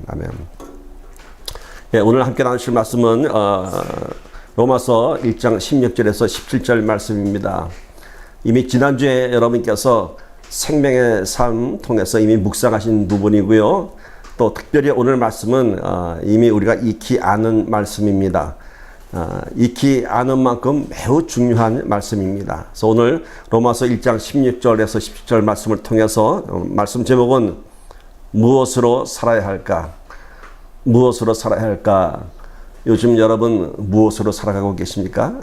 아멘. 예, 오늘 함께 나누실 말씀은 로마서 1장 16절에서 17절 말씀입니다. 이미 지난주에 여러분께서 생명의 삶 통해서 이미 묵상하신 부분이고요. 또 특별히 오늘 말씀은 이미 우리가 익히 아는 말씀입니다. 익히 아는 만큼 매우 중요한 말씀입니다. 그래서 오늘 로마서 1장 16절에서 17절 말씀을 통해서 말씀 제목은 무엇으로 살아야 할까? 무엇으로 살아야 할까? 요즘 여러분 무엇으로 살아가고 계십니까?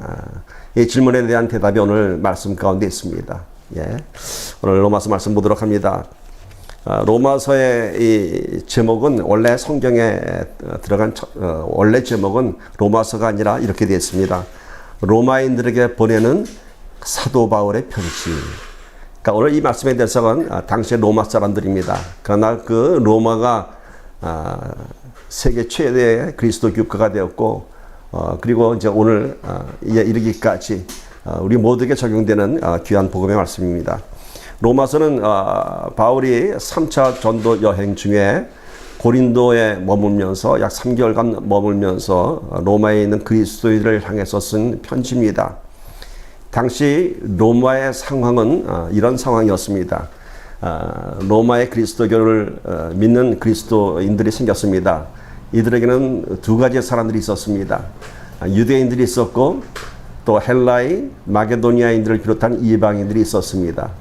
이 질문에 대한 대답이 오늘 말씀 가운데 있습니다. 예. 오늘 로마서 말씀 보도록 합니다. 로마서의 이 제목은 원래 성경에 들어간 원래 제목은 로마서가 아니라 이렇게 되어 있습니다. 로마인들에게 보내는 사도 바울의 편지. 그러니까 오늘 이 말씀에 대해서는 당시의 로마 사람들입니다. 그러나 그 로마가 세계 최대의 그리스도 국가가 되었고, 그리고 이제 오늘 이르기까지 우리 모두에게 적용되는 귀한 복음의 말씀입니다. 로마서는 바울이 3차 전도 여행 중에 고린도에 머물면서 약 3개월간 머물면서 로마에 있는 그리스도인들을 향해서 쓴 편지입니다. 당시 로마의 상황은 이런 상황이었습니다. 로마의 그리스도교를 믿는 그리스도인들이 생겼습니다. 이들에게는 두 가지의 사람들이 있었습니다. 유대인들이 있었고 또 헬라인, 마게도니아인들을 비롯한 이방인들이 있었습니다.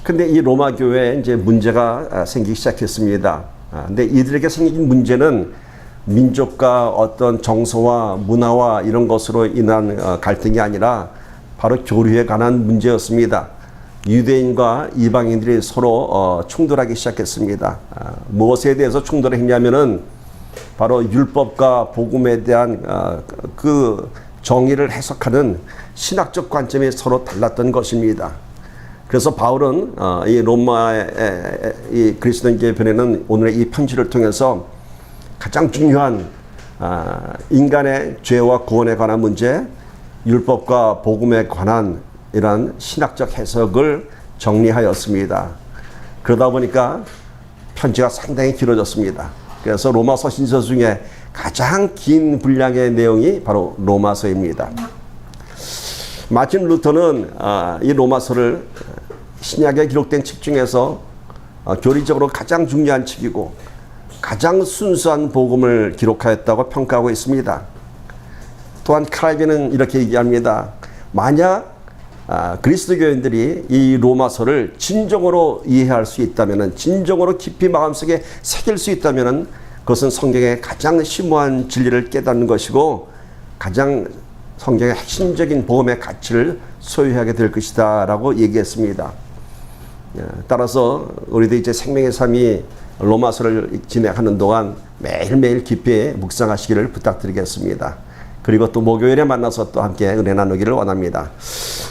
근데 이 로마 교회에 이제 문제가 생기기 시작했습니다. 근데 이들에게 생긴 문제는 민족과 어떤 정서와 문화와 이런 것으로 인한 갈등이 아니라 바로 교류에 관한 문제였습니다. 유대인과 이방인들이 서로 충돌하기 시작했습니다. 무엇에 대해서 충돌을 했냐면은 바로 율법과 복음에 대한 그 정의를 해석하는 신학적 관점이 서로 달랐던 것입니다. 그래서 바울은 이 로마의 이 그리스도인교회 보내는 오늘의 이 편지를 통해서 가장 중요한 인간의 죄와 구원에 관한 문제, 율법과 복음에 관한 이러한 신학적 해석을 정리하였습니다. 그러다 보니까 편지가 상당히 길어졌습니다. 그래서 로마 서신서 중에 가장 긴 분량의 내용이 바로 로마서입니다. 마틴 루터는 이 로마서를 신약에 기록된 책 중에서 교리적으로 가장 중요한 책이고 가장 순수한 복음을 기록하였다고 평가하고 있습니다. 또한 칼빈은 이렇게 얘기합니다. 만약 그리스도교인들이 이 로마서를 진정으로 이해할 수 있다면, 진정으로 깊이 마음속에 새길 수 있다면 그것은 성경의 가장 심오한 진리를 깨닫는 것이고 가장 성경의 핵심적인 복음의 가치를 소유하게 될 것이다 라고 얘기했습니다. 따라서 우리도 이제 생명의 삶이 로마서를 진행하는 동안 매일매일 깊이 묵상하시기를 부탁드리겠습니다. 그리고 또 목요일에 만나서 또 함께 은혜 나누기를 원합니다.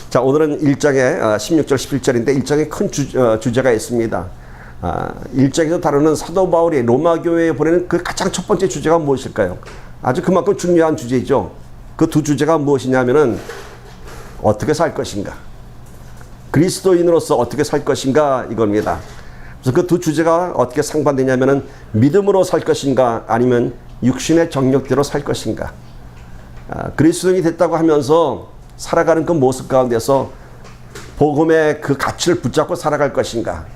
자, 오늘은 1장의 16절 17절인데 1장에 큰 주제가 있습니다. 1장에서 다루는 사도 바울이 로마 교회에 보내는 그 가장 첫 번째 주제가 무엇일까요? 아주 그만큼 중요한 주제이죠. 그 두 주제가 무엇이냐면은 어떻게 살 것인가, 그리스도인으로서 어떻게 살 것인가 이겁니다. 그래서 그 두 주제가 어떻게 상반되냐면은 믿음으로 살 것인가 아니면 육신의 정욕대로 살 것인가. 그리스도인이 됐다고 하면서 살아가는 그 모습 가운데서 복음의 그 가치를 붙잡고 살아갈 것인가,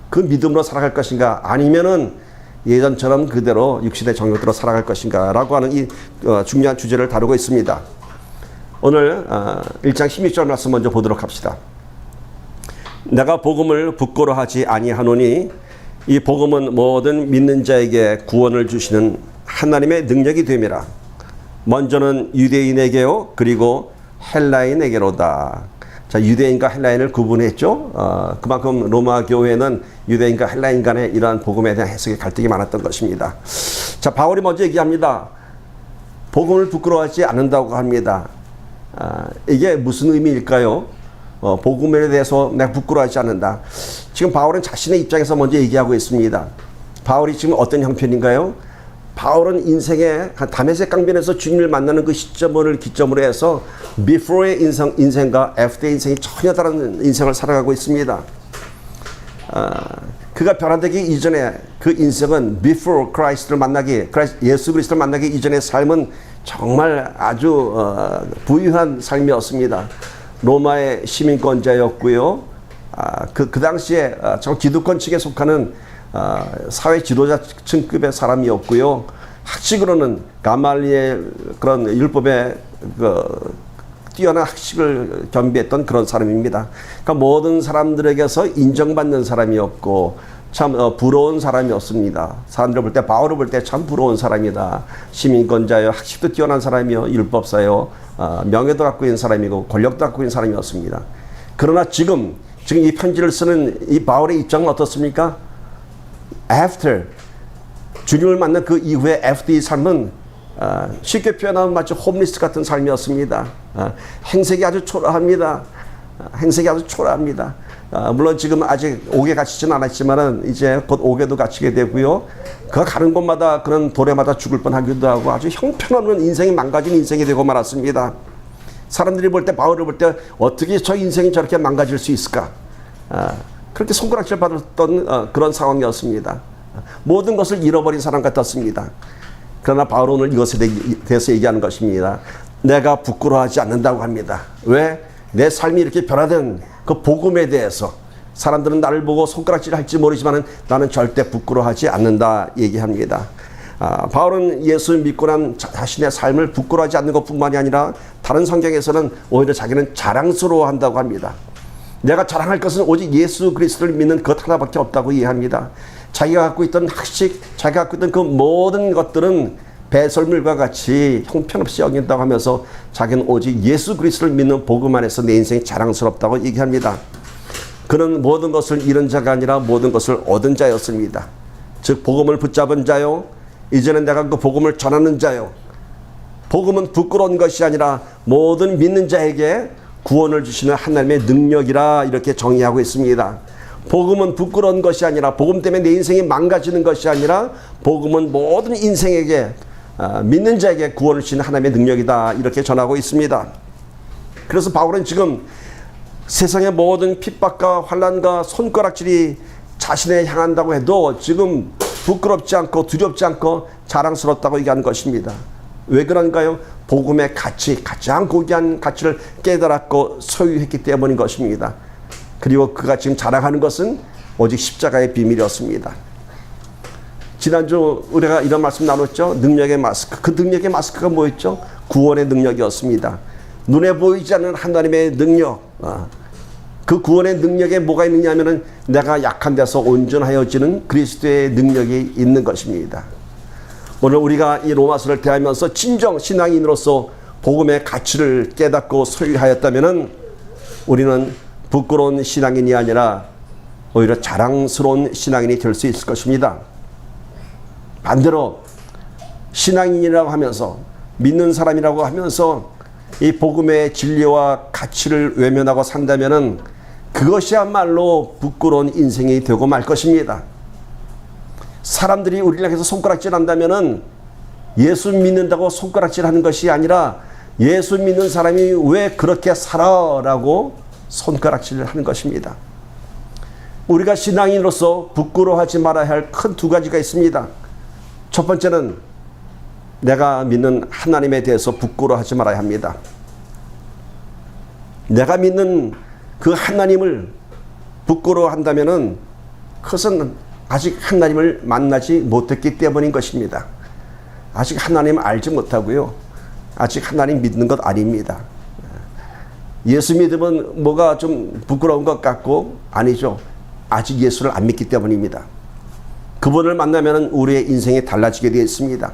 그 믿음으로 살아갈 것인가, 아니면은 예전처럼 그대로 육신의 정욕대로 살아갈 것인가 라고 하는 이 중요한 주제를 다루고 있습니다. 오늘 1장 16절 말씀 먼저 보도록 합시다. 내가 복음을 부끄러워하지 아니하노니 이 복음은 모든 믿는 자에게 구원을 주시는 하나님의 능력이 됨이라. 먼저는 유대인에게요 그리고 헬라인에게로다. 자, 유대인과 헬라인을 구분했죠. 그만큼 로마 교회는 유대인과 헬라인 간의 이러한 복음에 대한 해석의 갈등이 많았던 것입니다. 자, 바울이 먼저 얘기합니다. 복음을 부끄러워하지 않는다고 합니다. 이게 무슨 의미일까요? 복음에 대해서 내가 부끄러워하지 않는다. 지금 바울은 자신의 입장에서 먼저 얘기하고 있습니다. 바울이 지금 어떤 형편인가요? 바울은 인생의 다메섹 강변에서 주님을 만나는 그 시점을 기점으로 해서 before의 인생과 after의 인생이 전혀 다른 인생을 살아가고 있습니다. 그가 변화되기 이전에 그 인생은 before Christ를 만나기, 예수 그리스도를 만나기 이전의 삶은 정말 아주 부유한 삶이었습니다. 로마의 시민권자였고요. 그 당시에 저 기득권 측에 속하는 사회 지도자층급의 사람이었고요. 학식으로는 가말리엘 그런 율법의 뛰어난 학식을 겸비했던 그런 사람입니다. 그러니까 모든 사람들에게서 인정받는 사람이었고 참 부러운 사람이었습니다. 사람들 볼 때 바울을 볼 때 참 부러운 사람이다. 시민권자요, 학식도 뛰어난 사람이요, 율법사요, 명예도 갖고 있는 사람이고 권력도 갖고 있는 사람이었습니다. 그러나 지금 이 편지를 쓰는 이 바울의 입장은 어떻습니까? After 주님을 만난 그 이후에 after 이 삶은 쉽게 표현하면 마치 홈리스트 같은 삶이었습니다. 행색이 아주 초라합니다. 행색이 아주 초라합니다. 물론 지금 아직 옥에 갇히지는 않았지만은 이제 곧 옥에도 갇히게 되고요. 그가 가는 곳마다 그런 도래마다 죽을 뻔하기도 하고 아주 형편없는 인생이 망가진 인생이 되고 말았습니다. 사람들이 볼 때 바울을 볼 때 어떻게 저 인생이 저렇게 망가질 수 있을까? 그렇게 손가락질 받았던 그런 상황이었습니다. 모든 것을 잃어버린 사람 같았습니다. 그러나 바울은 오늘 이것에 대해서 얘기하는 것입니다. 내가 부끄러워하지 않는다고 합니다. 왜? 내 삶이 이렇게 변화된 그 복음에 대해서 사람들은 나를 보고 손가락질 할지 모르지만 나는 절대 부끄러워하지 않는다 얘기합니다. 바울은 예수 믿고 난 자신의 삶을 부끄러워하지 않는 것뿐만이 아니라 다른 성경에서는 오히려 자기는 자랑스러워한다고 합니다. 내가 자랑할 것은 오직 예수 그리스도를 믿는 것 하나밖에 없다고 이해합니다. 자기가 갖고 있던 학식, 자기가 갖고 있던 그 모든 것들은 배설물과 같이 형편없이 여긴다고 하면서 자기는 오직 예수 그리스도를 믿는 복음 안에서 내 인생이 자랑스럽다고 얘기합니다. 그는 모든 것을 잃은 자가 아니라 모든 것을 얻은 자였습니다. 즉 복음을 붙잡은 자요, 이제는 내가 그 복음을 전하는 자요. 복음은 부끄러운 것이 아니라 모든 믿는 자에게 구원을 주시는 하나님의 능력이라 이렇게 정의하고 있습니다. 복음은 부끄러운 것이 아니라 복음 때문에 내 인생이 망가지는 것이 아니라 복음은 모든 인생에게 믿는 자에게 구원을 주시는 하나님의 능력이다 이렇게 전하고 있습니다. 그래서 바울은 지금 세상의 모든 핍박과 환난과 손가락질이 자신에 향한다고 해도 지금 부끄럽지 않고 두렵지 않고 자랑스럽다고 얘기하는 것입니다. 왜 그런가요? 복음의 가치, 가장 고귀한 가치를 깨달았고 소유했기 때문인 것입니다. 그리고 그가 지금 자랑하는 것은 오직 십자가의 비밀이었습니다. 지난주 우리가 이런 말씀 나눴죠. 능력의 마스크. 그 능력의 마스크가 뭐였죠? 구원의 능력이었습니다. 눈에 보이지 않는 하나님의 능력. 그 구원의 능력에 뭐가 있느냐 하면은 내가 약한 데서 온전하여지는 그리스도의 능력이 있는 것입니다. 오늘 우리가 이 로마서를 대하면서 진정 신앙인으로서 복음의 가치를 깨닫고 소유하였다면은 우리는 부끄러운 신앙인이 아니라 오히려 자랑스러운 신앙인이 될 수 있을 것입니다. 반대로 신앙인이라고 하면서 믿는 사람이라고 하면서 이 복음의 진리와 가치를 외면하고 산다면은 그것이야말로 부끄러운 인생이 되고 말 것입니다. 사람들이 우리를 향해서 손가락질 한다면은 예수 믿는다고 손가락질 하는 것이 아니라 예수 믿는 사람이 왜 그렇게 살아라고 손가락질을 하는 것입니다. 우리가 신앙인으로서 부끄러워하지 말아야 할 큰 두 가지가 있습니다. 첫 번째는 내가 믿는 하나님에 대해서 부끄러워하지 말아야 합니다. 내가 믿는 그 하나님을 부끄러워한다면은 그것은 아직 하나님을 만나지 못했기 때문인 것입니다. 아직 하나님을 알지 못하고요. 아직 하나님 믿는 것 아닙니다. 예수 믿으면 뭐가 좀 부끄러운 것 같고 아니죠. 아직 예수를 안 믿기 때문입니다. 그분을 만나면 우리의 인생이 달라지게 되어 있습니다.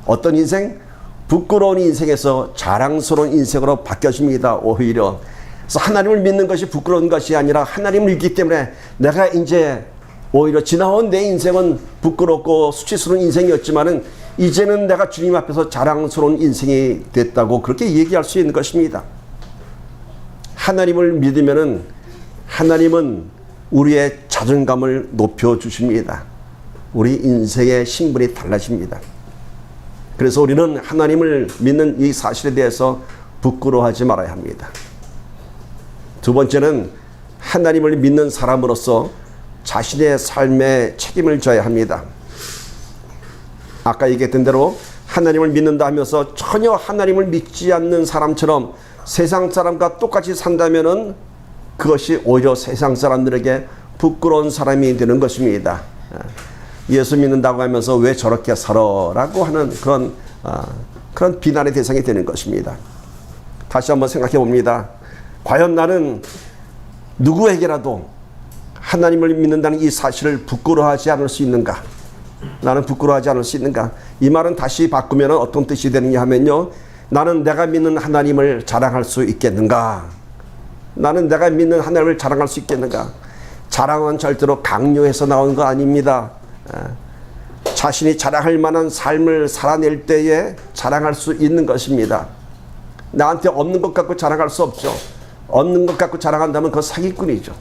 어떤 인생? 부끄러운 인생에서 자랑스러운 인생으로 바뀌어집니다. 오히려. 그래서 하나님을 믿는 것이 부끄러운 것이 아니라 하나님을 믿기 때문에 내가 이제 오히려 지나온 내 인생은 부끄럽고 수치스러운 인생이었지만은 이제는 내가 주님 앞에서 자랑스러운 인생이 됐다고 그렇게 얘기할 수 있는 것입니다. 하나님을 믿으면은 하나님은 우리의 자존감을 높여 주십니다. 우리 인생의 신분이 달라집니다. 그래서 우리는 하나님을 믿는 이 사실에 대해서 부끄러워하지 말아야 합니다. 두 번째는 하나님을 믿는 사람으로서 자신의 삶에 책임을 져야 합니다. 아까 얘기했던 대로 하나님을 믿는다 하면서 전혀 하나님을 믿지 않는 사람처럼 세상 사람과 똑같이 산다면은 그것이 오히려 세상 사람들에게 부끄러운 사람이 되는 것입니다. 예수 믿는다고 하면서 왜 저렇게 살아라고 하는 그런 비난의 대상이 되는 것입니다. 다시 한번 생각해 봅니다. 과연 나는 누구에게라도 하나님을 믿는다는 이 사실을 부끄러워하지 않을 수 있는가? 나는 부끄러워하지 않을 수 있는가? 이 말은 다시 바꾸면 어떤 뜻이 되느냐 하면요, 나는 내가 믿는 하나님을 자랑할 수 있겠는가? 나는 내가 믿는 하나님을 자랑할 수 있겠는가? 자랑은 절대로 강요해서 나오는 거 아닙니다. 자신이 자랑할 만한 삶을 살아낼 때에 자랑할 수 있는 것입니다. 나한테 없는 것 갖고 자랑할 수 없죠. 없는 것 갖고 자랑한다면 그건 사기꾼이죠.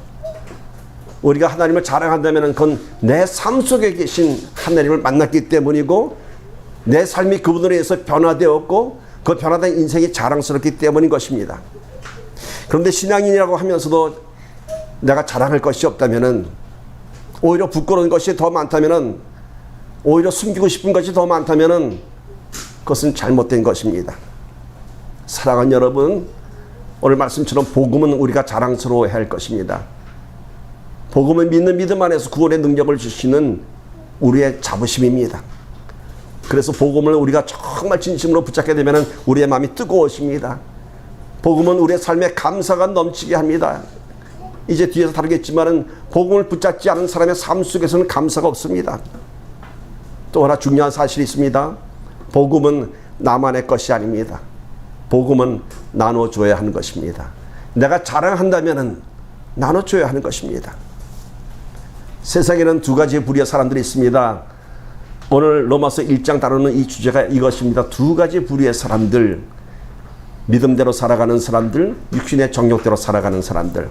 우리가 하나님을 자랑한다면 그건 내 삶 속에 계신 하나님을 만났기 때문이고, 내 삶이 그분으로 인해서 변화되었고, 그 변화된 인생이 자랑스럽기 때문인 것입니다. 그런데 신앙인이라고 하면서도 내가 자랑할 것이 없다면은, 오히려 부끄러운 것이 더 많다면은, 오히려 숨기고 싶은 것이 더 많다면은 그것은 잘못된 것입니다. 사랑하는 여러분, 오늘 말씀처럼 복음은 우리가 자랑스러워해야 할 것입니다. 복음을 믿는 믿음 안에서 구원의 능력을 주시는 우리의 자부심입니다. 그래서 복음을 우리가 정말 진심으로 붙잡게 되면 우리의 마음이 뜨거워집니다. 복음은 우리의 삶에 감사가 넘치게 합니다. 이제 뒤에서 다루겠지만은 복음을 붙잡지 않은 사람의 삶 속에서는 감사가 없습니다. 또 하나 중요한 사실이 있습니다. 복음은 나만의 것이 아닙니다. 복음은 나눠줘야 하는 것입니다. 내가 자랑한다면은 나눠줘야 하는 것입니다. 세상에는 두 가지의 부류의 사람들이 있습니다. 오늘 로마서 1장 다루는 이 주제가 이것입니다. 두 가지 부류의 사람들, 믿음대로 살아가는 사람들, 육신의 정욕대로 살아가는 사람들.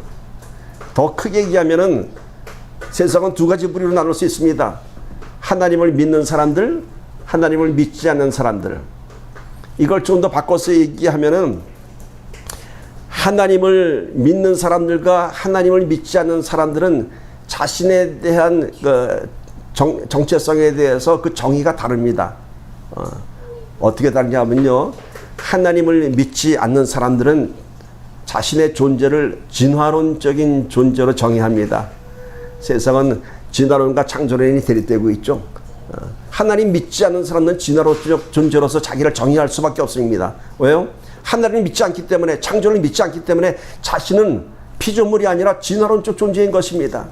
더 크게 얘기하면은 세상은 두 가지 부류로 나눌 수 있습니다. 하나님을 믿는 사람들, 하나님을 믿지 않는 사람들. 이걸 좀 더 바꿔서 얘기하면은 하나님을 믿는 사람들과 하나님을 믿지 않는 사람들은 자신에 대한 정체성에 대해서 그 정의가 다릅니다. 어떻게 다르냐면요, 하나님을 믿지 않는 사람들은 자신의 존재를 진화론적인 존재로 정의합니다. 세상은 진화론과 창조론이 대립되고 있죠. 하나님 믿지 않는 사람은 진화론적 존재로서 자기를 정의할 수밖에 없습니다. 왜요? 하나님을 믿지 않기 때문에, 창조를 믿지 않기 때문에 자신은 피조물이 아니라 진화론적 존재인 것입니다.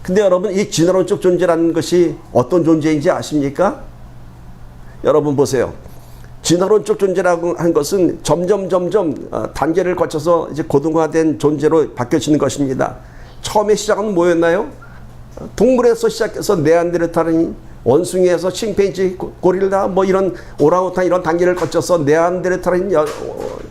근데 여러분, 이 진화론적 존재라는 것이 어떤 존재인지 아십니까? 여러분 보세요. 진화론적 존재라고 하는 것은 점점 단계를 거쳐서 이제 고등화된 존재로 바뀌어지는 것입니다. 처음에 시작은 뭐였나요? 동물에서 시작해서 네안데르탈인, 원숭이에서 침팬지, 고릴라, 뭐 이런 오랑우탄 이런 단계를 거쳐서 네안데르탈인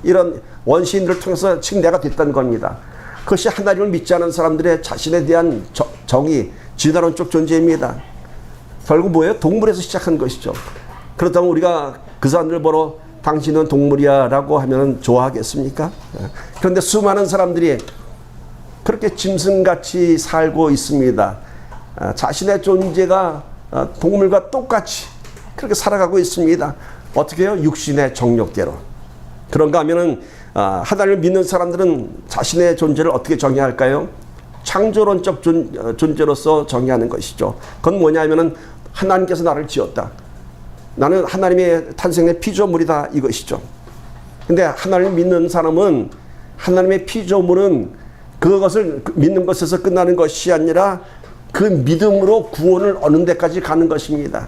이런 원시인들을 통해서 칭대가 됐다는 겁니다. 그것이 하나님을 믿지 않은 사람들의 자신에 대한 정의, 진화론적 존재입니다. 결국 뭐예요? 동물에서 시작한 것이죠. 그렇다면 우리가 그 사람들 보러 당신은 동물이야 라고 하면 좋아하겠습니까? 그런데 수많은 사람들이 그렇게 짐승같이 살고 있습니다. 자신의 존재가 동물과 똑같이 그렇게 살아가고 있습니다. 어떻게 해요? 육신의 정욕대로. 그런가 하면은 하나님을 믿는 사람들은 자신의 존재를 어떻게 정의할까요? 창조론적 존재로서 정의하는 것이죠. 그건 뭐냐면은 하나님께서 나를 지었다. 나는 하나님의 탄생의 피조물이다, 이것이죠. 근데 하나님을 믿는 사람은 하나님의 피조물은 그것을 믿는 것에서 끝나는 것이 아니라 그 믿음으로 구원을 얻는 데까지 가는 것입니다.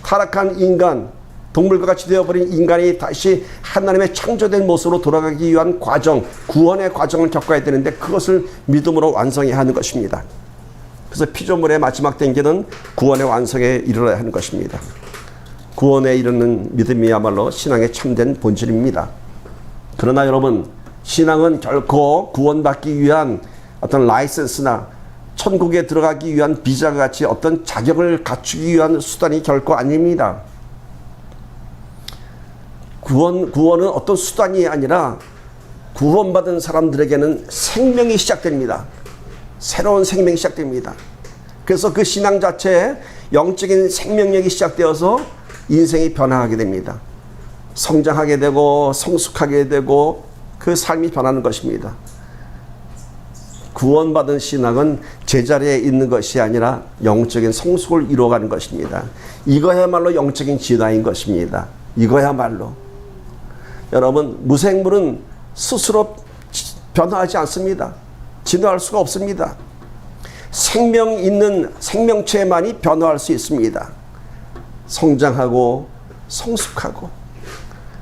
타락한 인간, 동물과 같이 되어버린 인간이 다시 하나님의 창조된 모습으로 돌아가기 위한 과정, 구원의 과정을 겪어야 되는데 그것을 믿음으로 완성해야 하는 것입니다. 그래서 피조물의 마지막 단계는 구원의 완성에 이르러야 하는 것입니다. 구원에 이르는 믿음이야말로 신앙의 참된 본질입니다. 그러나 여러분, 신앙은 결코 구원받기 위한 어떤 라이센스나 천국에 들어가기 위한 비자와 같이 어떤 자격을 갖추기 위한 수단이 결코 아닙니다. 구원은 어떤 수단이 아니라 구원받은 사람들에게는 생명이 시작됩니다. 새로운 생명이 시작됩니다. 그래서 그 신앙 자체에 영적인 생명력이 시작되어서 인생이 변화하게 됩니다. 성장하게 되고 성숙하게 되고 그 삶이 변하는 것입니다. 구원받은 신앙은 제자리에 있는 것이 아니라 영적인 성숙을 이루어가는 것입니다. 이거야말로 영적인 진화인 것입니다. 이거야말로. 여러분, 무생물은 스스로 변화하지 않습니다. 진화할 수가 없습니다. 생명 있는 생명체만이 변화할 수 있습니다. 성장하고 성숙하고.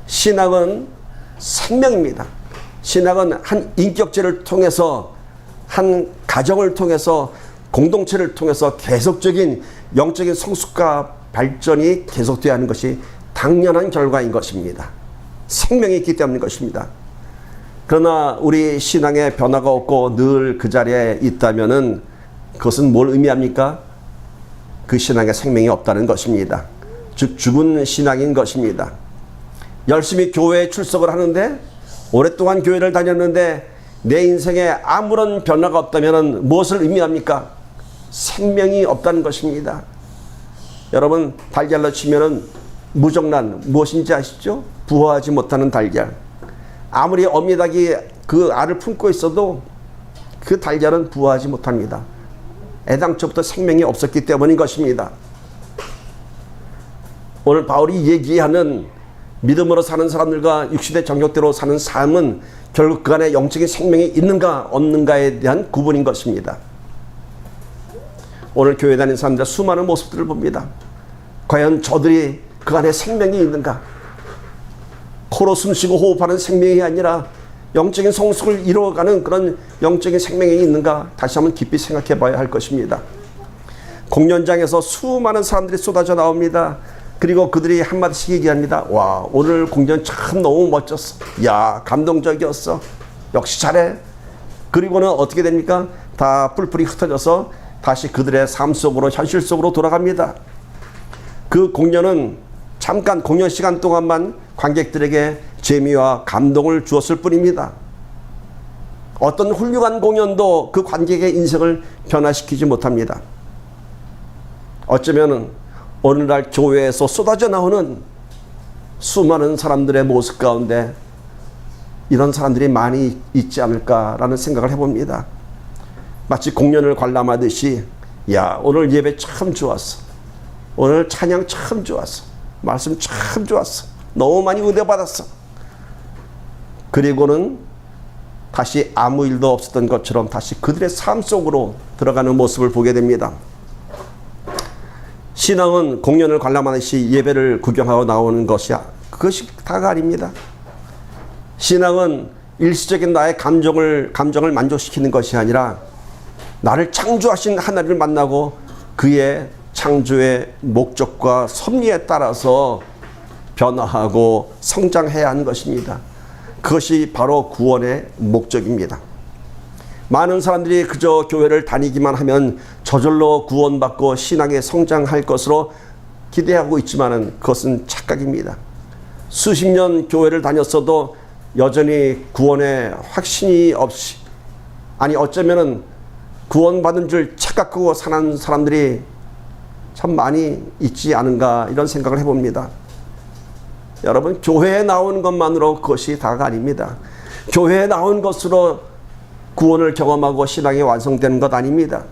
신앙은 생명입니다. 신앙은 한 인격체를 통해서, 한 가정을 통해서, 공동체를 통해서 계속적인 영적인 성숙과 발전이 계속되어야 하는 것이 당연한 결과인 것입니다. 생명이 있기 때문인 것입니다. 그러나 우리 신앙에 변화가 없고 늘 그 자리에 있다면은 그것은 뭘 의미합니까? 그 신앙에 생명이 없다는 것입니다. 즉 죽은 신앙인 것입니다. 열심히 교회에 출석을 하는데, 오랫동안 교회를 다녔는데 내 인생에 아무런 변화가 없다면 무엇을 의미합니까? 생명이 없다는 것입니다. 여러분, 달걀로 치면은 무정란, 무엇인지 아시죠? 부화하지 못하는 달걀. 아무리 어미닭이 그 알을 품고 있어도 그 달걀은 부화하지 못합니다. 애당초부터 생명이 없었기 때문인 것입니다. 오늘 바울이 얘기하는 믿음으로 사는 사람들과 육신의 정욕대로 사는 삶은 결국 그 안에 영적인 생명이 있는가 없는가에 대한 구분인 것입니다. 오늘 교회 다니는 사람들 수많은 모습들을 봅니다. 과연 저들이 그 안에 생명이 있는가? 코로 숨쉬고 호흡하는 생명이 아니라 영적인 성숙을 이루어가는 그런 영적인 생명이 있는가? 다시 한번 깊이 생각해 봐야 할 것입니다. 공연장에서 수많은 사람들이 쏟아져 나옵니다. 그리고 그들이 한마디씩 얘기합니다. 와, 오늘 공연 참 너무 멋졌어. 야, 감동적이었어. 역시 잘해. 그리고는 어떻게 됩니까? 다 뿔뿔이 흩어져서 다시 그들의 삶 속으로, 현실 속으로 돌아갑니다. 그 공연은 잠깐 공연 시간 동안만 관객들에게 재미와 감동을 주었을 뿐입니다. 어떤 훌륭한 공연도 그 관객의 인생을 변화시키지 못합니다. 어쩌면 오늘날 교회에서 쏟아져 나오는 수많은 사람들의 모습 가운데 이런 사람들이 많이 있지 않을까라는 생각을 해봅니다. 마치 공연을 관람하듯이, 야, 오늘 예배 참 좋았어. 오늘 찬양 참 좋았어. 말씀 참 좋았어. 너무 많이 은혜 받았어. 그리고는 다시 아무 일도 없었던 것처럼 다시 그들의 삶 속으로 들어가는 모습을 보게 됩니다. 신앙은 공연을 관람하듯이 예배를 구경하고 나오는 것이야. 그것이 다가 아닙니다. 신앙은 일시적인 나의 감정을 만족시키는 것이 아니라 나를 창조하신 하나님을 만나고 그의 창조의 목적과 섭리에 따라서 변화하고 성장해야 하는 것입니다. 그것이 바로 구원의 목적입니다. 많은 사람들이 그저 교회를 다니기만 하면 저절로 구원받고 신앙에 성장할 것으로 기대하고 있지만 그것은 착각입니다. 수십 년 교회를 다녔어도 여전히 구원에 확신이 없이, 아니 어쩌면은 구원받은 줄 착각하고 사는 사람들이 참 많이 있지 않은가, 이런 생각을 해봅니다. 여러분, 교회에 나오는 것만으로 그것이 다가 아닙니다. 교회에 나온 것으로 구원을 경험하고 신앙이 완성되는 것 아닙니다.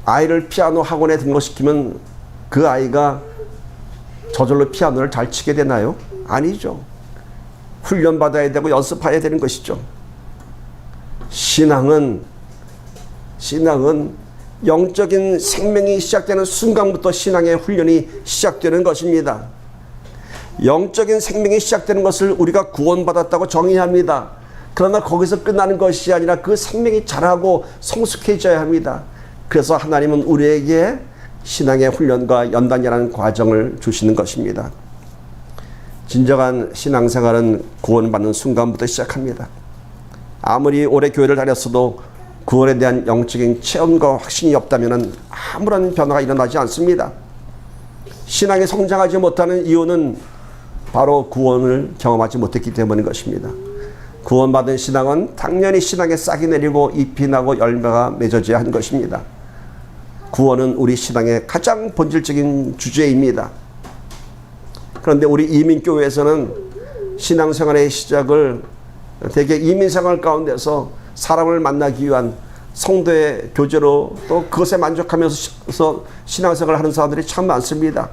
아이를 피아노 학원에 등록시키면 그 아이가 저절로 피아노를 잘 치게 되나요? 아니죠. 훈련받아야 되고 연습해야 되는 것이죠. 신앙은 영적인 생명이 시작되는 순간부터 신앙의 훈련이 시작되는 것입니다. 영적인 생명이 시작되는 것을 우리가 구원받았다고 정의합니다. 그러나 거기서 끝나는 것이 아니라 그 생명이 자라고 성숙해져야 합니다. 그래서 하나님은 우리에게 신앙의 훈련과 연단이라는 과정을 주시는 것입니다. 진정한 신앙생활은 구원받는 순간부터 시작합니다. 아무리 오래 교회를 다녔어도 구원에 대한 영적인 체험과 확신이 없다면 아무런 변화가 일어나지 않습니다. 신앙이 성장하지 못하는 이유는 바로 구원을 경험하지 못했기 때문인 것입니다. 구원받은 신앙은 당연히 신앙에 싹이 내리고 잎이 나고 열매가 맺어져야 한 것입니다. 구원은 우리 신앙의 가장 본질적인 주제입니다. 그런데 우리 이민교회에서는 신앙생활의 시작을 대개 이민생활 가운데서 사람을 만나기 위한 성도의 교제로 또 그것에 만족하면서 신앙생활을 하는 사람들이 참 많습니다.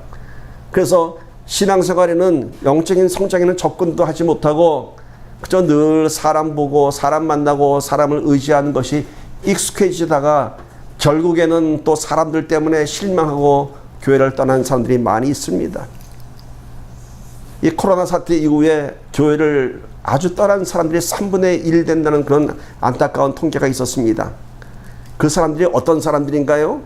그래서 신앙생활에는 영적인 성장에는 접근도 하지 못하고 그저 늘 사람 보고 사람 만나고 사람을 의지하는 것이 익숙해지다가 결국에는 또 사람들 때문에 실망하고 교회를 떠난 사람들이 많이 있습니다. 이 코로나 사태 이후에 교회를 아주 떠난 사람들이 3분의 1 된다는 그런 안타까운 통계가 있었습니다. 그 사람들이 어떤 사람들인가요?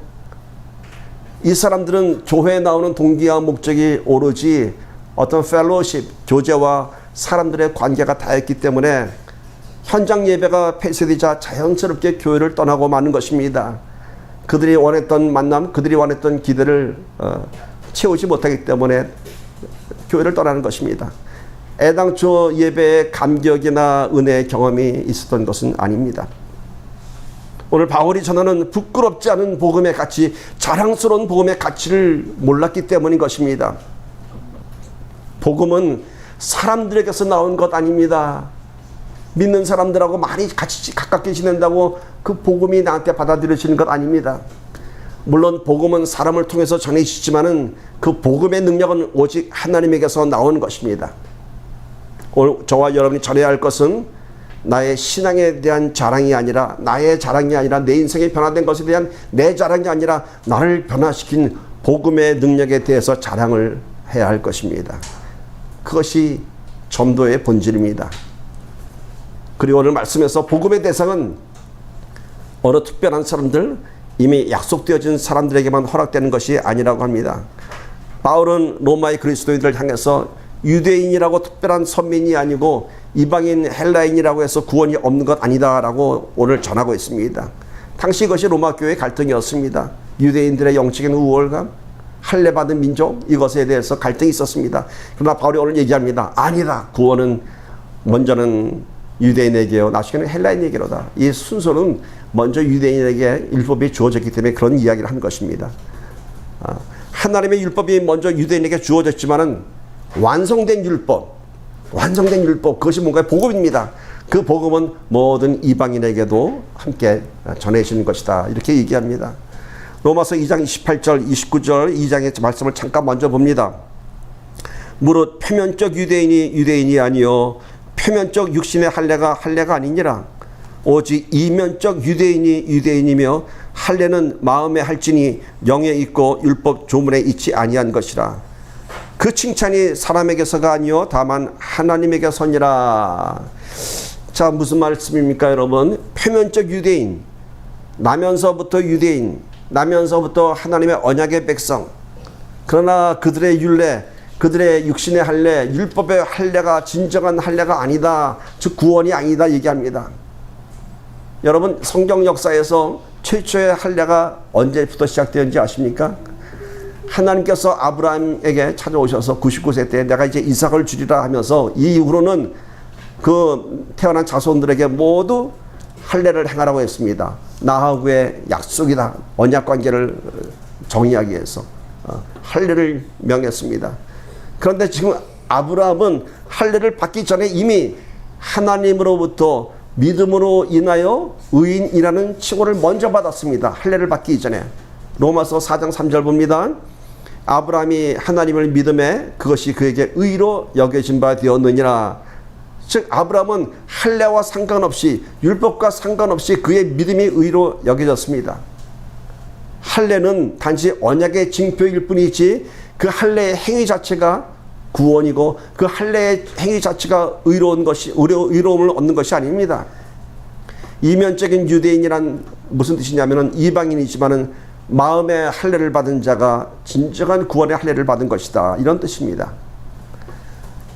이 사람들은 교회에 나오는 동기와 목적이 오로지 어떤 펠로십, 교제와 사람들의 관계가 다였기 때문에 현장 예배가 폐쇄되자 자연스럽게 교회를 떠나고 마는 것입니다. 그들이 원했던 만남, 그들이 원했던 기대를 채우지 못하기 때문에 교회를 떠나는 것입니다. 애당초 예배의 감격이나 은혜의 경험이 있었던 것은 아닙니다. 오늘 바울이 전하는 부끄럽지 않은 복음의 가치, 자랑스러운 복음의 가치를 몰랐기 때문인 것입니다. 복음은 사람들에게서 나온 것 아닙니다. 믿는 사람들하고 많이 같이 가깝게 지낸다고 그 복음이 나한테 받아들여지는 것 아닙니다. 물론 복음은 사람을 통해서 전해지지만은 그 복음의 능력은 오직 하나님에게서 나오는 것입니다. 오늘 저와 여러분이 전해야 할 것은 나의 신앙에 대한 자랑이 아니라 나의 자랑이 아니라 내 인생이 변화된 것에 대한 내 자랑이 아니라 나를 변화시킨 복음의 능력에 대해서 자랑을 해야 할 것입니다. 그것이 전도의 본질입니다. 그리고 오늘 말씀에서 복음의 대상은 어느 특별한 사람들, 이미 약속되어진 사람들에게만 허락되는 것이 아니라고 합니다. 바울은 로마의 그리스도인들을 향해서 유대인이라고 특별한 선민이 아니고 이방인 헬라인이라고 해서 구원이 없는 것 아니다라고 오늘 전하고 있습니다. 당시 이것이 로마 교회의 갈등이었습니다. 유대인들의 영적인 우월감, 할례받은 민족, 이것에 대해서 갈등이 있었습니다. 그러나 바울이 오늘 얘기합니다. 아니다. 구원은 먼저는 유대인에게요, 나중에는 헬라인에게로다. 이 순서는 먼저 유대인에게 율법이 주어졌기 때문에 그런 이야기를 한 것입니다. 하나님의 율법이 먼저 유대인에게 주어졌지만은 완성된 율법, 그것이 뭔가요? 복음입니다. 그 복음은 모든 이방인에게도 함께 전해지는 것이다. 이렇게 얘기합니다. 로마서 2장 28절, 29절 2장의 말씀을 잠깐 먼저 봅니다. 무릇 표면적 유대인이 아니요 표면적 육신의 할례가 아니니라. 오직 이면적 유대인이며 할례는 마음에 할지니 영에 있고 율법 조문에 있지 아니한 것이라. 그 칭찬이 사람에게서가 아니요 다만 하나님에게서니라. 자, 무슨 말씀입니까, 여러분? 표면적 유대인, 나면서부터 유대인, 나면서부터 하나님의 언약의 백성. 그러나 그들의 율례, 그들의 육신의 할례, 율법의 할례가 진정한 할례가 아니다. 즉 구원이 아니다 얘기합니다. 여러분, 성경 역사에서 최초의 할례가 언제부터 시작되었는지 아십니까? 하나님께서 아브라함에게 찾아오셔서 99세 때 내가 이제 이삭을 주리라 하면서 이 이후로는 그 태어난 자손들에게 모두 할례를 행하라고 했습니다. 나하고의 약속이다. 언약 관계를 정의하기 위해서 할례를 명했습니다. 그런데 지금 아브라함은 할례를 받기 전에 이미 하나님으로부터 믿음으로 인하여 의인이라는 칭호를 먼저 받았습니다. 할례를 받기 이전에. 로마서 4장 3절 봅니다. 아브라함이 하나님을 믿음에 그것이 그에게 의로 여겨진 바 되었느니라. 즉 아브라함은 할례와 상관없이, 율법과 상관없이 그의 믿음이 의로 여겨졌습니다. 할례는 단지 언약의 징표일 뿐이지 그 할례의 행위 자체가 구원이고 그 할례의 행위 자체가 의로움을 얻는 것이 아닙니다. 이면적인 유대인이란 무슨 뜻이냐면은 이방인이지만은 마음의 할례를 받은 자가 진정한 구원의 할례를 받은 것이다. 이런 뜻입니다.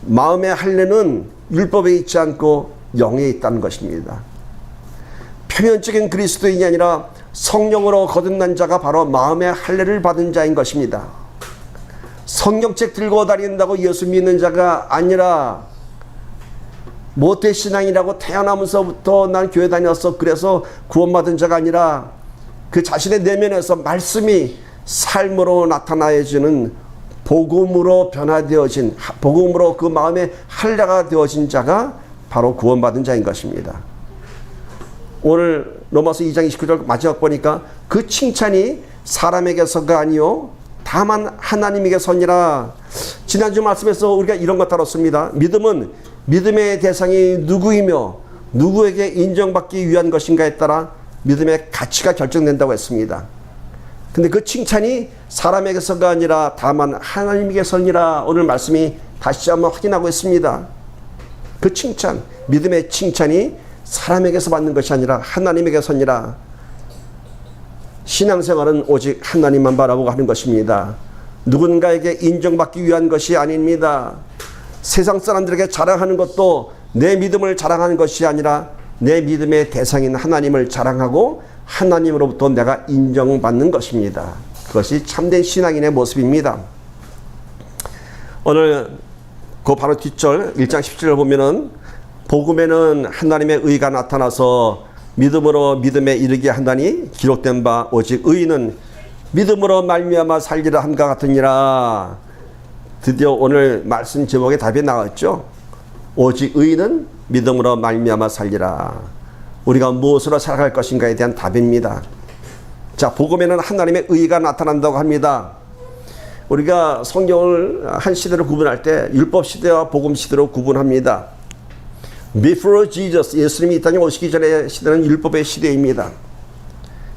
마음의 할례는 율법에 있지 않고 영에 있다는 것입니다. 표면적인 그리스도인이 아니라 성령으로 거듭난 자가 바로 마음의 할례를 받은 자인 것입니다. 성경책 들고 다닌다고 예수 믿는 자가 아니라 모태신앙이라고 태어나면서부터 난 교회 다녔어. 그래서 구원받은 자가 아니라 그 자신의 내면에서 말씀이 삶으로 나타나야지는 복음으로 변화되어진, 복음으로 그 마음의 할례가 되어진 자가 바로 구원받은 자인 것입니다. 오늘 로마서 2장 29절 마지막 보니까 그 칭찬이 사람에게서가 아니요 다만 하나님에게서니라. 지난주 말씀에서 우리가 이런 것 다뤘습니다. 믿음은 믿음의 대상이 누구이며 누구에게 인정받기 위한 것인가에 따라 믿음의 가치가 결정된다고 했습니다. 근데 그 칭찬이 사람에게서가 아니라 다만 하나님에게서니라. 오늘 말씀이 다시 한번 확인하고 있습니다. 그 칭찬, 믿음의 칭찬이 사람에게서 받는 것이 아니라 하나님에게서니라. 신앙생활은 오직 하나님만 바라보고 하는 것입니다. 누군가에게 인정받기 위한 것이 아닙니다. 세상 사람들에게 자랑하는 것도 내 믿음을 자랑하는 것이 아니라 내 믿음의 대상인 하나님을 자랑하고 하나님으로부터 내가 인정받는 것입니다. 그것이 참된 신앙인의 모습입니다. 오늘 그 바로 뒷절 1장 17절을 보면은 복음에는 하나님의 의가 나타나서 믿음으로 믿음에 이르게 한다니 기록된 바 오직 의인은 믿음으로 말미암아 살리라 함과 같으니라. 드디어 오늘 말씀 제목에 답이 나왔죠. 오직 의인은 믿음으로 말미암아 살리라. 우리가 무엇으로 살아갈 것인가에 대한 답입니다. 자, 복음에는 하나님의 의가 나타난다고 합니다. 우리가 성경을 한 시대로 구분할 때 율법 시대와 복음 시대로 구분합니다. Before Jesus, 예수님이 이 땅에 오시기 전의 시대는 율법의 시대입니다.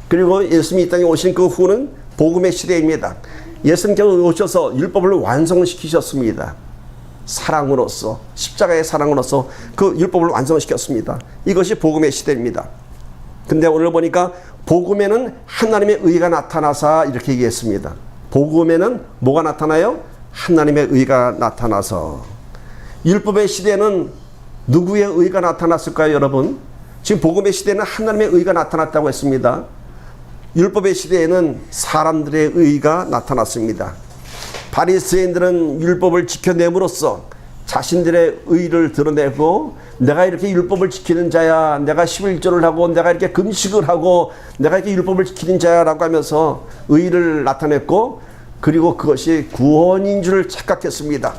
그리고 예수님이 이 땅에 오신 그 후는 복음의 시대입니다. 예수님께서 오셔서 율법을 완성시키셨습니다. 사랑으로서, 십자가의 사랑으로서 그 율법을 완성시켰습니다. 이것이 복음의 시대입니다. 근데 오늘 보니까 복음에는 하나님의 의가 나타나서 이렇게 얘기했습니다. 복음에는 뭐가 나타나요? 하나님의 의가 나타나서. 율법의 시대는 누구의 의가 나타났을까요, 여러분? 지금 복음의 시대는 하나님의 의가 나타났다고 했습니다. 율법의 시대에는 사람들의 의가 나타났습니다. 바리새인들은 율법을 지켜냄으로써 자신들의 의를 드러내고 내가 이렇게 율법을 지키는 자야, 내가 11조를 하고 내가 이렇게 금식을 하고 내가 이렇게 율법을 지키는 자야 라고 하면서 의를 나타냈고, 그리고 그것이 구원인 줄 착각했습니다.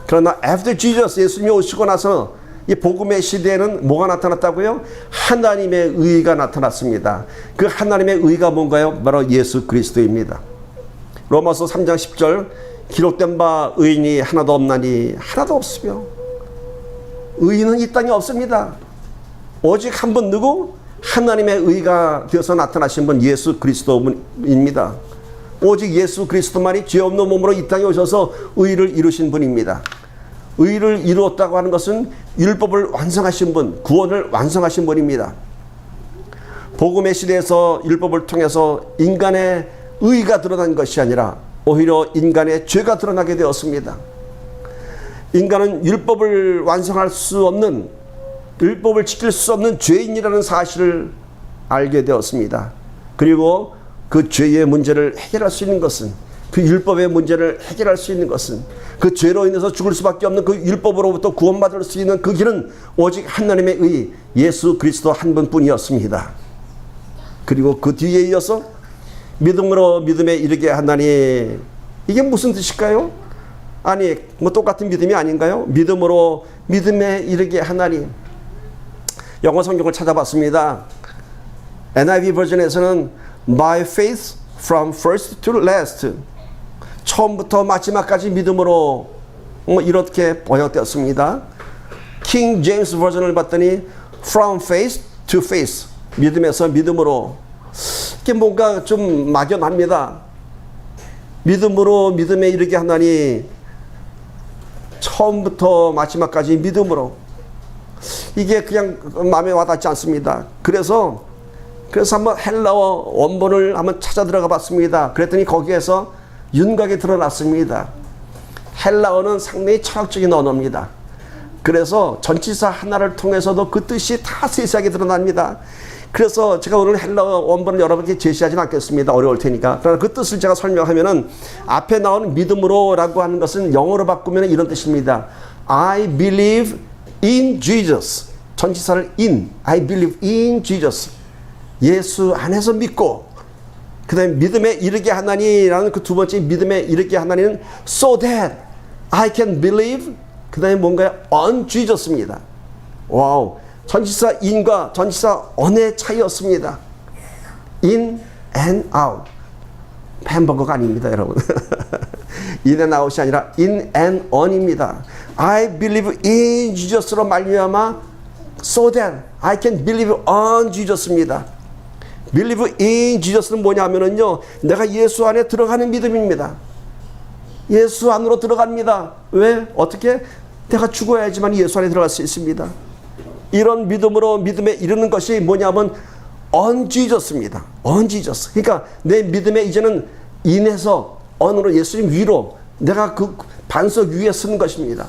그러나 after Jesus, 예수님이 오시고 나서 이 복음의 시대에는 뭐가 나타났다고요? 하나님의 의가 나타났습니다. 그 하나님의 의가 뭔가요? 바로 예수 그리스도입니다. 로마서 3장 10절 기록된 바 의인이 하나도 없나니 하나도 없으며 의인은 이 땅에 없습니다. 오직 한 분 누구? 하나님의 의가 되어서 나타나신 분 예수 그리스도입니다. 오직 예수 그리스도만이 죄 없는 몸으로 이 땅에 오셔서 의를 이루신 분입니다. 의를 이루었다고 하는 것은 율법을 완성하신 분, 구원을 완성하신 분입니다. 복음의 시대에서 율법을 통해서 인간의 의가 드러난 것이 아니라 오히려 인간의 죄가 드러나게 되었습니다. 인간은 율법을 완성할 수 없는, 율법을 지킬 수 없는 죄인이라는 사실을 알게 되었습니다. 그리고 그 죄의 문제를 해결할 수 있는 것은, 그 율법의 문제를 해결할 수 있는 것은, 그 죄로 인해서 죽을 수밖에 없는 그 율법으로부터 구원받을 수 있는 그 길은 오직 하나님의 의, 예수 그리스도 한 분뿐이었습니다. 그리고 그 뒤에 이어서 믿음으로 믿음에 이르게 하나니, 이게 무슨 뜻일까요? 아니, 뭐 똑같은 믿음이 아닌가요? 믿음으로 믿음에 이르게 하나니. 영어 성경을 찾아봤습니다. NIV 버전에서는 by faith from first to last, 처음부터 마지막까지 믿음으로, 이렇게 번역되었습니다. 킹 제임스 버전을 봤더니 from faith to faith, 믿음에서 믿음으로. 이게 뭔가 좀 막연합니다. 믿음으로 믿음에 이르게 하나니, 처음부터 마지막까지 믿음으로. 이게 그냥 마음에 와닿지 않습니다. 그래서 한번 헬라어 원본을 한번 찾아 들어가 봤습니다. 그랬더니 거기에서 윤곽이 드러났습니다. 헬라어는 상당히 철학적인 언어입니다. 그래서 전치사 하나를 통해서도 그 뜻이 다 세세하게 드러납니다. 그래서 제가 오늘 헬라어 원본을 여러분께 제시하지는 않겠습니다. 어려울 테니까. 그러나 그 뜻을 제가 설명하면은 앞에 나오는 믿음으로 라고 하는 것은 영어로 바꾸면 이런 뜻입니다. I believe in Jesus. 전치사를 in. I believe in Jesus. 예수 안에서 믿고, 그 다음에 믿음에 이르게 하나니라는 그 두 번째 믿음에 이르게 하나니는 so that I can believe, 그 다음에 뭔가요? on Jesus입니다. 와우. 전치사 in과 전치사 on의 차이였습니다. in and out. 햄버거가 아닙니다, 여러분. in and out이 아니라 in and on입니다. I believe in Jesus로 말미암아 so that I can believe on Jesus입니다. believe in Jesus는 뭐냐면은요, 내가 예수 안에 들어가는 믿음입니다. 예수 안으로 들어갑니다. 왜? 어떻게? 내가 죽어야지만 예수 안에 들어갈 수 있습니다. 이런 믿음으로 믿음에 이르는 것이 뭐냐면 on Jesus입니다. on Jesus. 그러니까 내 믿음에 이제는 인해서 on으로 예수님 위로 내가 그 반석 위에 서는 것입니다.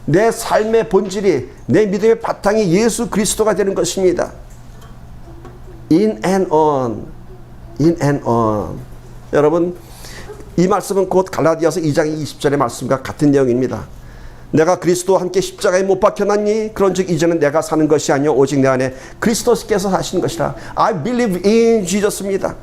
내 삶의 본질이, 내 믿음의 바탕이 예수 그리스도가 되는 것입니다. in and on. in and on. 여러분, 이 말씀은 곧 갈라디아서 2장 20절의 말씀과 같은 내용입니다. 내가 그리스도와 함께 십자가에 못 박혀났니? 그런즉 이제는 내가 사는 것이 아니요 오직 내 안에 그리스도께서 사시는 것이라. I believe in Jesus입니다.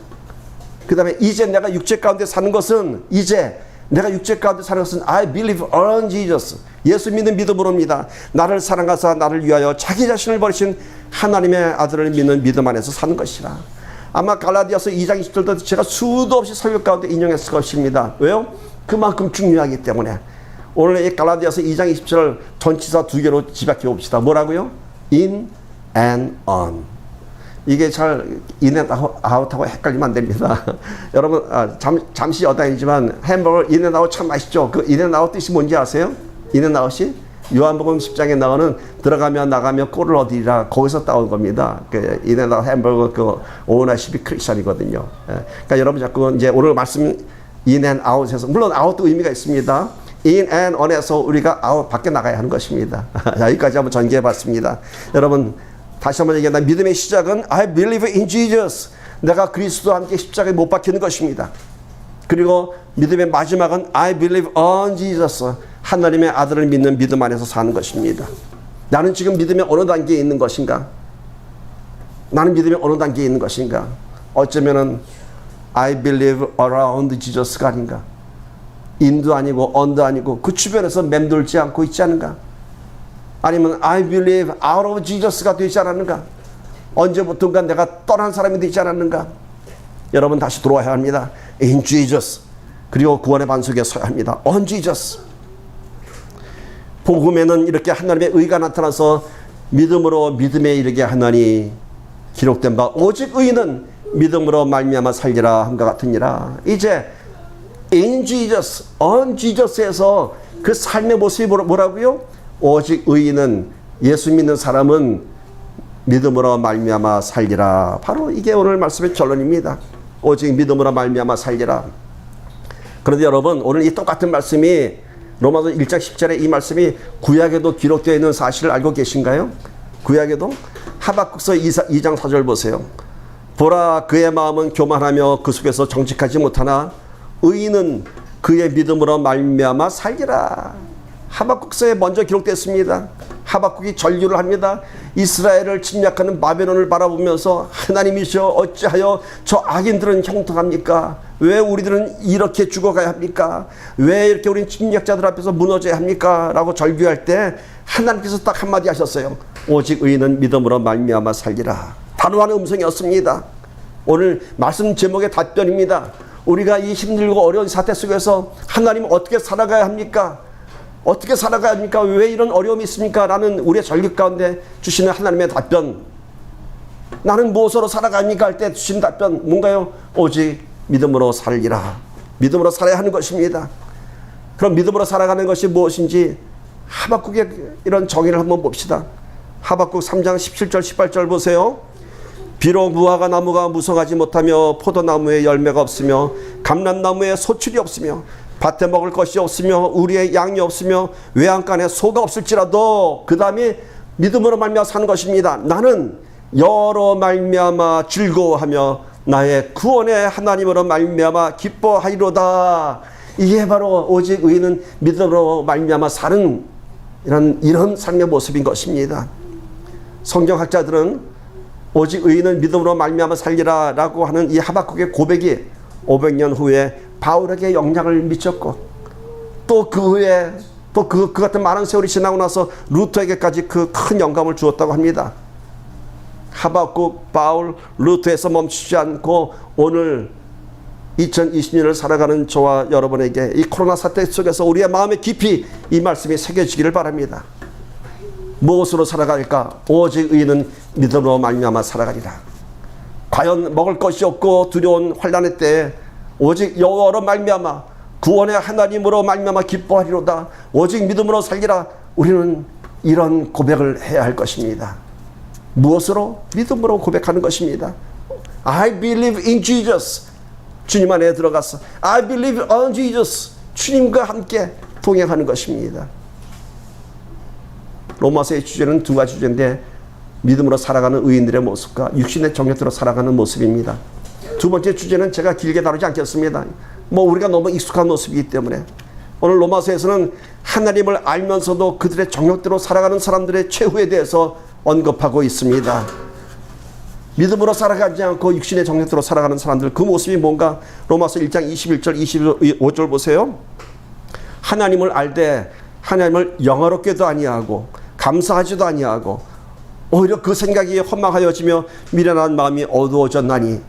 그 다음에 이제 내가 육체 가운데 사는 것은, 이제 내가 육체 가운데 사는 것은 I believe on Jesus. 예수 믿는 믿음으로입니다. 나를 사랑하사 나를 위하여 자기 자신을 버리신 하나님의 아들을 믿는 믿음 안에서 사는 것이라. 아마 갈라디아서 2장 20절도 제가 수도 없이 설교 가운데 인용했을 것입니다. 왜요? 그만큼 중요하기 때문에. 오늘 이 갈라디아서 2장 20절 전치사 두 개로 집약해 봅시다. 뭐라고요? in and on. 이게 잘 in and out하고 헷갈리면 안 됩니다. 여러분, 잠시 여담이지만 햄버거 in and out 참 맛있죠? 그 in and out 뜻이 뭔지 아세요? in and out이 요한복음 10장에 나오는 들어가며 나가며 꼴을 얻으리라, 거기서 따온 겁니다. 그 in and out 햄버거 그 오너십이 크리스천이거든요. 그러니까 여러분 자꾸 이제 오늘 말씀 in and out에서, 물론 out도 의미가 있습니다. in and on에서 우리가 out 밖에 나가야 하는 것입니다. 여기까지 한번 전개해 봤습니다. 여러분, 다시 한번 얘기한다. 믿음의 시작은 I believe in Jesus. 내가 그리스도와 함께 십자가에 못 박히는 것입니다. 그리고 믿음의 마지막은 I believe on Jesus. 하나님의 아들을 믿는 믿음 안에서 사는 것입니다. 나는 지금 믿음의 어느 단계에 있는 것인가? 나는 믿음의 어느 단계에 있는 것인가? 어쩌면은 I believe around Jesus가 아닌가? in도 아니고 on도 아니고 그 주변에서 맴돌지 않고 있지 않은가? 아니면 I believe out of Jesus가 되지 않았는가? 언제부턴가 내가 떠난 사람이 되지 않았는가? 여러분, 다시 돌아와야 합니다. in Jesus. 그리고 구원의 반석에 서야 합니다. on Jesus. 복음에는 이렇게 하나님의 의가 나타나서 믿음으로 믿음에 이르게 하나니 기록된 바 오직 의인은 믿음으로 말미암아 살리라 함과 같으니라. 이제 in Jesus, on Jesus에서 그 삶의 모습이 뭐라고요? 오직 의인은, 예수 믿는 사람은 믿음으로 말미암아 살리라. 바로 이게 오늘 말씀의 결론입니다. 오직 믿음으로 말미암아 살리라. 그런데 여러분, 오늘 이 똑같은 말씀이 로마서 1장 10절에 이 말씀이 구약에도 기록되어 있는 사실을 알고 계신가요? 구약에도? 하박국서 2장 4절 보세요. 보라, 그의 마음은 교만하며 그 속에서 정직하지 못하나 의인은 그의 믿음으로 말미암아 살리라. 하박국서에 먼저 기록됐습니다. 하박국이 전류를 합니다. 이스라엘을 침략하는 바벨론을 바라보면서 하나님이시여 어찌하여 저 악인들은 형통합니까? 왜 우리들은 이렇게 죽어가야 합니까? 왜 이렇게 우린 침략자들 앞에서 무너져야 합니까? 라고 절규할 때 하나님께서 딱 한마디 하셨어요. 오직 의인은 믿음으로 말미암아 살리라. 단호한 음성이었습니다. 오늘 말씀 제목의 답변입니다. 우리가 이 힘들고 어려운 사태 속에서 하나님 어떻게 살아가야 합니까? 어떻게 살아가야 합니까? 왜 이런 어려움이 있습니까? 라는 우리의 절규 가운데 주시는 하나님의 답변. 나는 무엇으로 살아가야 합니까? 할 때 주신 답변 뭔가요? 오직 믿음으로 살리라. 믿음으로 살아야 하는 것입니다. 그럼 믿음으로 살아가는 것이 무엇인지 하박국의 이런 정의를 한번 봅시다. 하박국 3장 17절 18절 보세요. 비록 무화과 나무가 무성하지 못하며 포도나무에 열매가 없으며 감람나무에 소출이 없으며 밭에 먹을 것이 없으며 우리의 양이 없으며 외양간에 소가 없을지라도, 그 다음에 믿음으로 말미암아 사는 것입니다. 나는 여러 말미암아 즐거워하며 나의 구원의 하나님으로 말미암아 기뻐하리로다. 이게 바로 오직 의인은 믿음으로 말미암아 사는 이런 삶의 모습인 것입니다. 성경학자들은 오직 의인은 믿음으로 말미암아 살리라 라고 하는 이 하박국의 고백이 500년 후에 바울에게 영향을 미쳤고, 또 그 후에 또 그 같은 많은 세월이 지나고 나서 루터에게까지 그 큰 영감을 주었다고 합니다. 하박국, 바울, 루터에서 멈추지 않고 오늘 2020년을 살아가는 저와 여러분에게 이 코로나 사태 속에서 우리의 마음에 깊이 이 말씀이 새겨지기를 바랍니다. 무엇으로 살아갈까? 오직 의인은 믿음으로 말미암아 살아가리라. 과연 먹을 것이 없고 두려운 환난의 때에 오직 여호와로 말미암아 구원의 하나님으로 말미암아 기뻐하리로다. 오직 믿음으로 살리라. 우리는 이런 고백을 해야 할 것입니다. 무엇으로? 믿음으로 고백하는 것입니다. I believe in Jesus. 주님 안에 들어가서 I believe on Jesus. 주님과 함께 동행하는 것입니다. 로마서의 주제는 두 가지 주제인데, 믿음으로 살아가는 의인들의 모습과 육신의 정욕대로 살아가는 모습입니다. 두 번째 주제는 제가 길게 다루지 않겠습니다. 우리가 너무 익숙한 모습이기 때문에 오늘 로마서에서는 하나님을 알면서도 그들의 정욕대로 살아가는 사람들의 최후에 대해서 언급하고 있습니다. 믿음으로 살아가지 않고 육신의 정욕대로 살아가는 사람들, 그 모습이 뭔가? 로마서 1장 21절 25절 보세요. 하나님을 알되 하나님을 영화롭게도 아니하고 감사하지도 아니하고 오히려 그 생각이 허망하여지며 미련한 마음이 어두워졌나니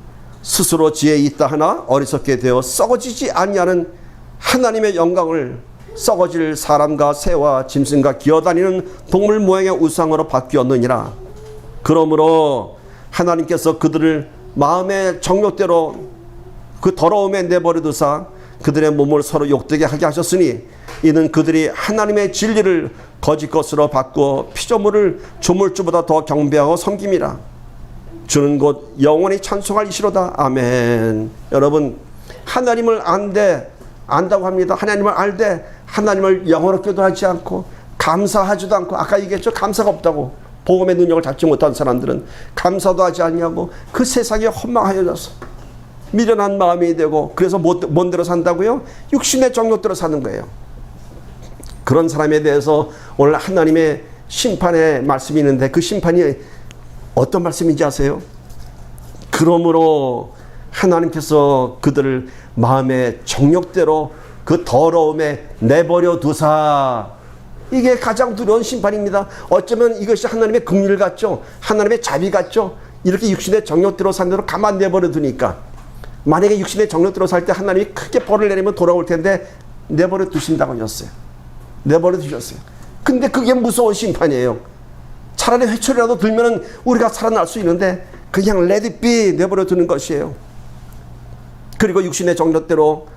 스스로 지혜 있다 하나 어리석게 되어 썩어지지 아니하는 하나님의 영광을 썩어질 사람과 새와 짐승과 기어다니는 동물 모양의 우상으로 바뀌었느니라. 그러므로 하나님께서 그들을 마음의 정욕대로 그 더러움에 내버려두사 그들의 몸을 서로 욕되게 하게 하셨으니 이는 그들이 하나님의 진리를 거짓 것으로 바꾸어 피조물을 조물주보다 더 경배하고 섬김이라. 주는 곧 영원히 찬송할 이시로다. 아멘. 여러분, 하나님을 안다고 합니다. 하나님을 알되 하나님을 영어롭게도 하지 않고 감사하지도 않고, 아까 얘기했죠. 감사가 없다고. 복음의 능력을 잡지 못한 사람들은 감사도 하지 않냐고 그 세상에 허망하여져서 미련한 마음이 되고, 그래서 뭔 대로 산다고요? 육신의 정욕대로 사는 거예요. 그런 사람에 대해서 오늘 하나님의 심판의 말씀이 있는데, 그 심판이 어떤 말씀인지 아세요? 그러므로 하나님께서 그들을 마음의 정욕대로 그 더러움에 내버려 두사. 이게 가장 두려운 심판입니다. 어쩌면 이것이 하나님의 긍휼 같죠? 하나님의 자비 같죠? 이렇게 육신의 정욕대로 산 대로 가만 내버려 두니까, 만약에 육신의 정욕대로 살 때 하나님이 크게 벌을 내리면 돌아올 텐데 내버려 두신다고 하셨어요. 내버려 두셨어요. 근데 그게 무서운 심판이에요. 차라리 회초리라도 들면 우리가 살아날 수 있는데 그냥 let it be 내버려 두는 것이에요. 그리고 육신의 정욕대로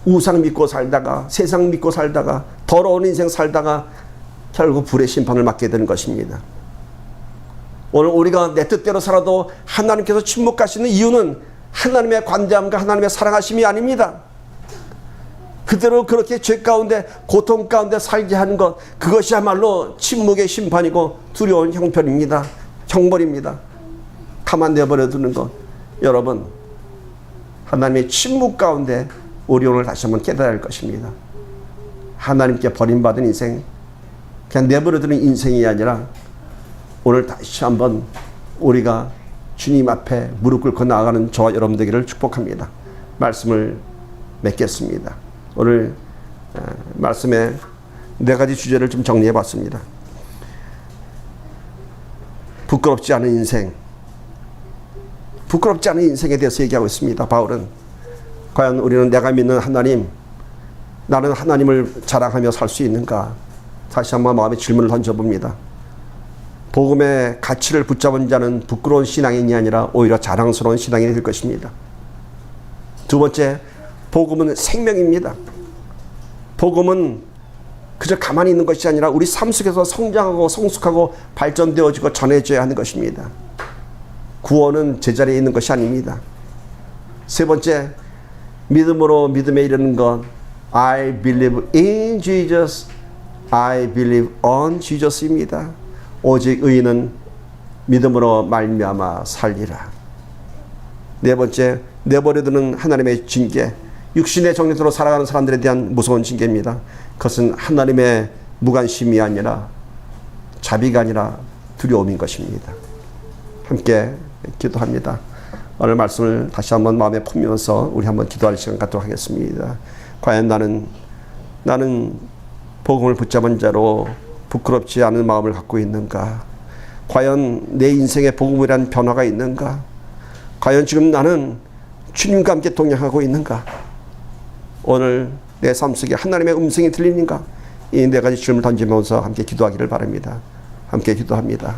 우상 믿고 살다가, 세상 믿고 살다가, 더러운 인생 살다가 결국 불의 심판을 맞게 되는 것입니다. 오늘 우리가 내 뜻대로 살아도 하나님께서 침묵하시는 이유는 하나님의 관대함과 하나님의 사랑하심이 아닙니다. 그대로 그렇게 죄 가운데 고통 가운데 살게 하는 것, 그것이야말로 침묵의 심판이고 두려운 형편입니다. 형벌입니다. 가만 내버려 두는 것. 여러분, 하나님의 침묵 가운데 우리 오늘 다시 한번 깨달아야 할 것입니다. 하나님께 버림받은 인생, 그냥 내버려 두는 인생이 아니라 오늘 다시 한번 우리가 주님 앞에 무릎 꿇고 나아가는 저와 여러분 되기를 축복합니다. 말씀을 맺겠습니다. 오늘 말씀의 네 가지 주제를 좀 정리해 봤습니다. 부끄럽지 않은 인생, 부끄럽지 않은 인생에 대해서 얘기하고 있습니다. 바울은 과연 우리는 내가 믿는 하나님, 나는 하나님을 자랑하며 살 수 있는가? 다시 한번 마음의 질문을 던져봅니다. 복음의 가치를 붙잡은 자는 부끄러운 신앙인이 아니라 오히려 자랑스러운 신앙인이 될 것입니다. 두 번째, 복음은 생명입니다. 복음은 그저 가만히 있는 것이 아니라 우리 삶 속에서 성장하고 성숙하고 발전되어지고 전해져야 하는 것입니다. 구원은 제자리에 있는 것이 아닙니다. 세 번째, 믿음으로 믿음에 이르는 것. I believe in Jesus. I believe on Jesus입니다. 오직 의인은 믿음으로 말미암아 살리라. 네 번째, 내버려두는 하나님의 징계. 육신의 정력으로 살아가는 사람들에 대한 무서운 징계입니다. 그것은 하나님의 무관심이 아니라 자비가 아니라 두려움인 것입니다. 함께 기도합니다. 오늘 말씀을 다시 한번 마음에 품으면서 우리 한번 기도할 시간 갖도록 하겠습니다. 과연 나는 복음을 붙잡은 자로 부끄럽지 않은 마음을 갖고 있는가? 과연 내 인생에 복음이란 변화가 있는가? 과연 지금 나는 주님과 함께 동행하고 있는가? 오늘 내 삶 속에 하나님의 음성이 들리는가? 이 네 가지 질문을 던지면서 함께 기도하기를 바랍니다. 함께 기도합니다.